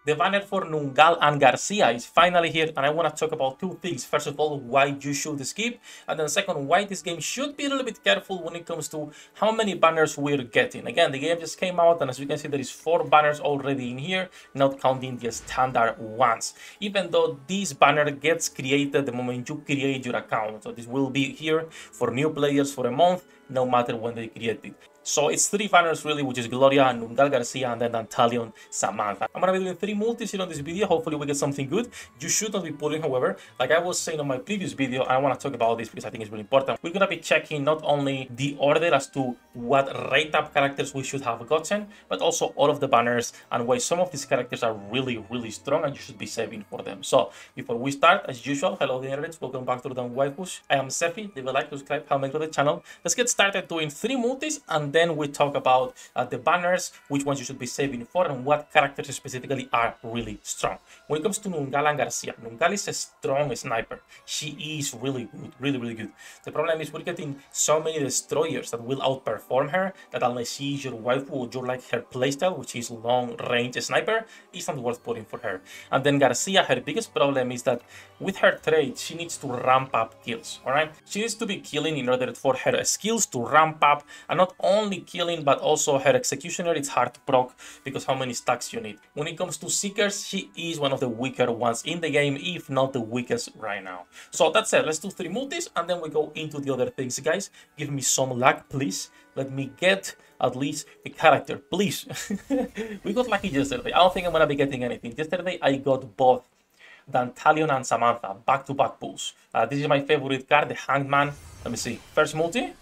The banner for Nungal and Garcia is finally here, and I want to talk about two things. First of all, why you should skip, and then second, why this game should be a little bit careful when it comes to how many banners we're getting. Again, the game just came out, and as you can see, there is 4 banners already in here, not counting the standard ones. Even though this banner gets created the moment you create your account, so this will be here for new players for a month, no matter when they create it. So it's 3 banners really, which is Gloria, Nungal Garcia, and then Antalion Samantha. I'm gonna be doing 3 multis here on this video. Hopefully we get something good. You should not be pulling, however. Like I was saying on my previous video, I want to talk about this because I think it's really important. We're gonna be checking not only the order as to what rate up characters we should have gotten, but also all of the banners and why some of these characters are really strong and you should be saving for them. So before we start, as usual, hello the internet, welcome back to the Waifus. I am Sefhi. Leave a like, subscribe, help me grow the channel. Let's get started doing 3 multis, and then we talk about the banners, which ones you should be saving for, and what characters specifically are really strong. When it comes to Nungal and Garcia, Nungal is a strong sniper. She is really good, really good. The problem is we're getting so many destroyers that will outperform her that unless she is your waifu or you like her playstyle, which is long range sniper, it's not worth putting for her. And then Garcia, her biggest problem is that with her trade, she needs to ramp up kills, alright? She needs to be killing in order for her skills to ramp up, and not only killing, but also her executioner, it's hard to proc because how many stacks you need. When it comes to Seekers, she is one of the weaker ones in the game, if not the weakest right now. So that's it, let's do 3 multis, and then we go into the other things, guys. Give me some luck, please. Let me get at least a character, please. We got lucky yesterday. I don't think I'm gonna be getting anything. Yesterday, I got both Dantalion and Samantha, back-to-back pulls. This is my favorite card, the Hangman. Let me see. First multi.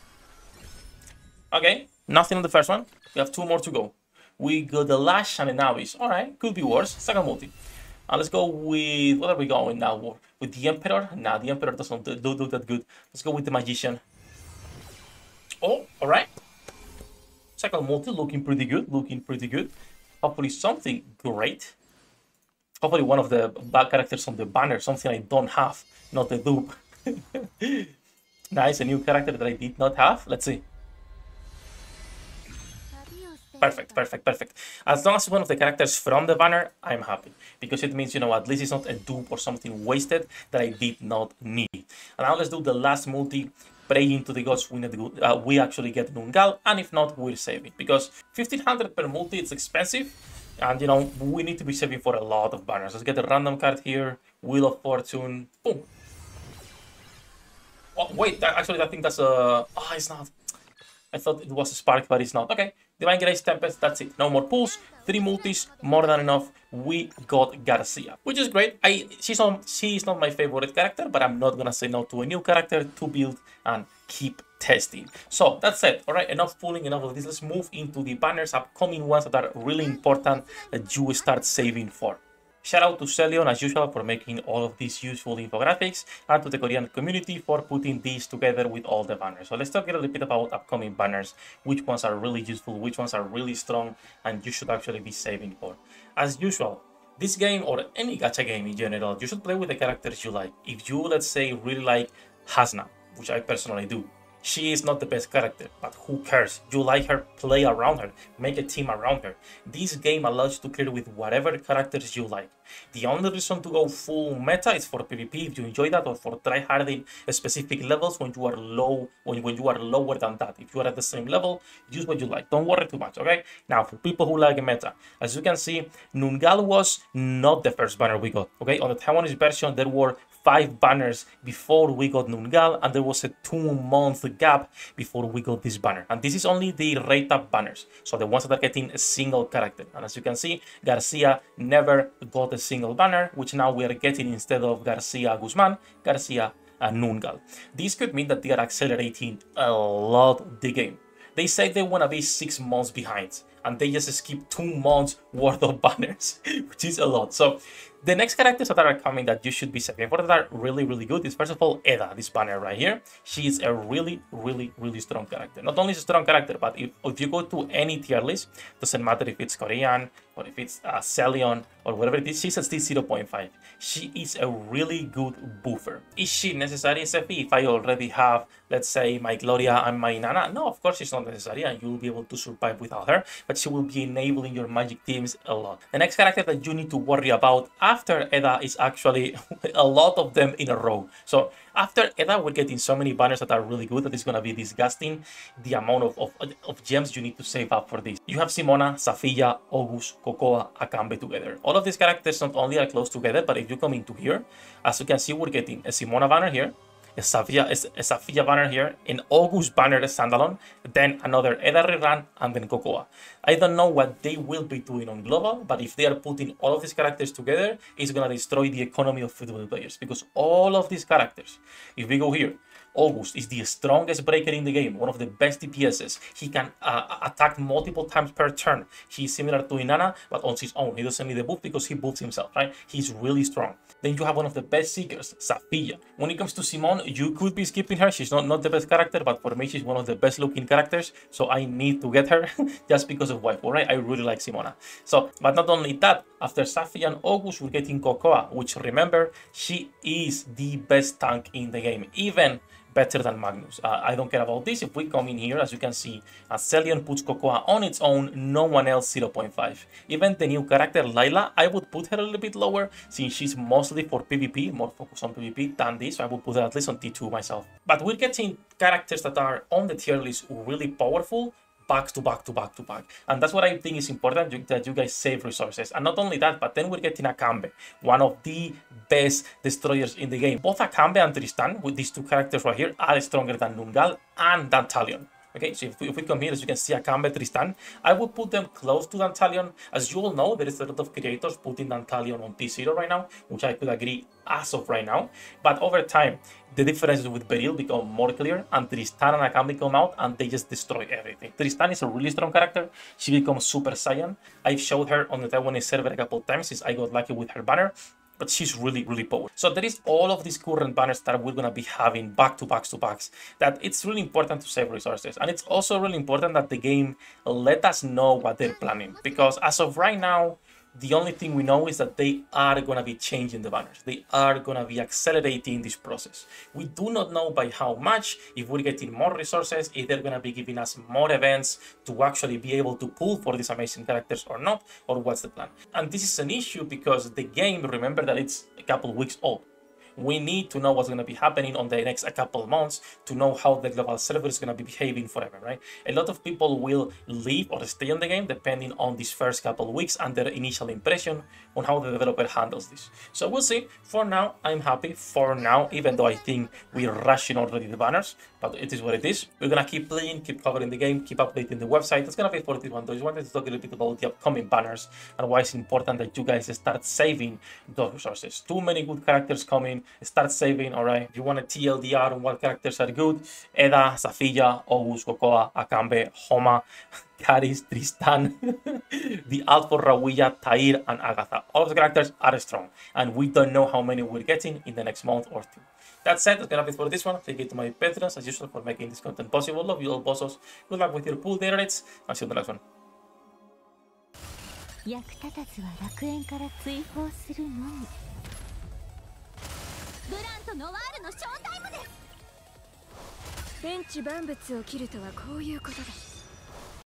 Okay, nothing on the first one. We have 2 more to go. We got the Lash and the Navis. Alright, could be worse. Second multi. Let's go with... what are we going now? With the Emperor? Nah, the Emperor doesn't do that good. Let's go with the Magician. Oh, alright. Second multi, looking pretty good. Hopefully something great. Hopefully one of the bad characters on the banner, something I don't have, not a dupe. Nice, a new character that I did not have. Let's see. Perfect. As long as one of the characters from the banner, I'm happy. Because it means, you know, at least it's not a dupe or something wasted that I did not need. And now let's do the last multi. Praying to the gods we actually get Nungal, and if not, we're saving. Because 1500 per multi, it's expensive. And, you know, we need to be saving for a lot of banners. Let's get a random card here. Wheel of Fortune. Boom. Oh, wait, actually, I think that's a... oh, it's not. I thought it was a Spark, but it's not. Okay. Divine Grace, Tempest, that's it. No more pulls. 3 multis, more than enough. We got Garcia, which is great. She is not my favorite character, but I'm not gonna say no to a new character to build and keep testing. So that's it. All right, enough pulling, enough of this. Let's move into the banners, upcoming ones that are really important that you start saving for. Shout out to Celion as usual for making all of these useful infographics, and to the Korean community for putting these together with all the banners. So let's talk a little bit about upcoming banners, which ones are really useful, which ones are really strong, and you should actually be saving for. As usual, this game or any gacha game in general, you should play with the characters you like. If you, let's say, really like Hasna, which I personally do, she is not the best character, but who cares? You like her, play around her, make a team around her. This game allows you to clear with whatever characters you like. The only reason to go full meta is for PvP if you enjoy that, or for tryharding specific levels when you are low, when you are lower than that. If you are at the same level, use what you like. Don't worry too much, okay? Now, for people who like meta, as you can see, Nungal was not the first banner we got, okay? On the Taiwanese version, there were 5 banners before we got Nungal, and there was a 2-month gap before we got this banner. And this is only the rate up banners, so the ones that are getting a single character. And as you can see, Garcia never got a single banner, which now we are getting instead of Garcia Guzman, Garcia Nungal. This could mean that they are accelerating a lot the game. They say they want to be 6 months behind, and they just skip 2 months worth of banners, which is a lot. So The next characters that are coming that you should be saving for that are really, really good is first of all Eda, this banner right here. She is a really, really, really strong character. Not only is a strong character, but if you go to any tier list, doesn't matter if it's Korean or if it's Celion or whatever it is, she's at still 0.5. She is a really good buffer. Is she necessary, Sefhi, if I already have, let's say, my Gloria and my Nana? No, of course she's not necessary, and you'll be able to survive without her, but she will be enabling your magic teams a lot. The next character that you need to worry about after Eda is actually a lot of them in a row. So after Eda, we're getting so many banners that are really good that it's going to be disgusting the amount of gems you need to save up for this. You have Simona, Safilla, August, Cocoa, Akambe together. All of these characters not only are close together, but if you come into here, as you can see, we're getting a Simona banner here, a Safilla banner here, an August banner standalone, then another Eda rerun, and then Cocoa. I don't know what they will be doing on global, but if they are putting all of these characters together, it's gonna destroy the economy of football players, because all of these characters, if we go here, August is the strongest breaker in the game, one of the best DPSs. He can attack multiple times per turn. He's similar to Inanna, but on his own. He doesn't need the buff because he buffs himself, right? He's really strong. Then you have one of the best Seekers, Safilla. When it comes to Simone, you could be skipping her. She's not the best character, but for me, she's one of the best looking characters. So I need to get her just because of Waifu, right? I really like Simona. So, but not only that, after Safilla and August, we're getting Cocoa, which remember, she is the best tank in the game, even better than Magnus. I don't care about this. If we come in here, as you can see, Celion puts Cocoa on its own, no one else 0.5. Even the new character, Layla, I would put her a little bit lower since she's mostly for PvP, more focused on PvP than this, so I would put her at least on T2 myself. But we're getting characters that are on the tier list really powerful, back to back to back to back. And that's what I think is important, that you guys save resources. And not only that, but then we're getting Akambe, one of the best destroyers in the game. Both Akambe and Tristan, with these two characters right here, are stronger than Nungal and Dantalion. Okay, so if we come here, as you can see, Akambe, Tristan, I would put them close to Dantalion. As you all know, there is a lot of creators putting Dantalion on T0 right now, which I could agree as of right now. But over time, the differences with Beryl become more clear, and Tristan and Akambe come out and they just destroy everything. Tristan is a really strong character. She becomes Super Saiyan. I've showed her on the Taiwanese server a couple times since I got lucky with her banner, but she's really, really powerful. So there is all of these current banners that we're gonna be having back to backs to backs, that it's really important to save resources. And it's also really important that the game let us know what they're planning, because as of right now, the only thing we know is that they are going to be changing the banners. They are going to be accelerating this process. We do not know by how much, if we're getting more resources, if they're going to be giving us more events to actually be able to pull for these amazing characters or not, or what's the plan. And this is an issue because the game, remember that it's a couple weeks old. We need to know what's going to be happening on the next couple of months to know how the global server is going to be behaving forever, right? A lot of people will leave or stay on the game depending on these first couple of weeks and their initial impression on how the developer handles this. So we'll see. For now, I'm happy. For now, even though I think we're rushing already the banners, but it is what it is. We're going to keep playing, keep covering the game, keep updating the website. That's going to be for this one. I just wanted to talk a little bit about the upcoming banners and why it's important that you guys start saving those resources. Too many good characters coming. Start saving, alright? If you want a TLDR on what characters are good, Eda, Safilla, August, Cocoa, Akambe, Homa, Karis, Tristan, the Alpha, Rawiyah, Tair, and Agatha. All of the characters are strong, and we don't know how many we're getting in the next month or two. That said, that's gonna be it for this one. Thank you to my patrons, as usual, for making this content possible. Love you all, bossos. Good luck with your pool day rates. I'll see you in the next one. 役立たずは楽園から追放するのみ。ブランとノワールのショータイムです。天地万物を切るとはこういうことだ。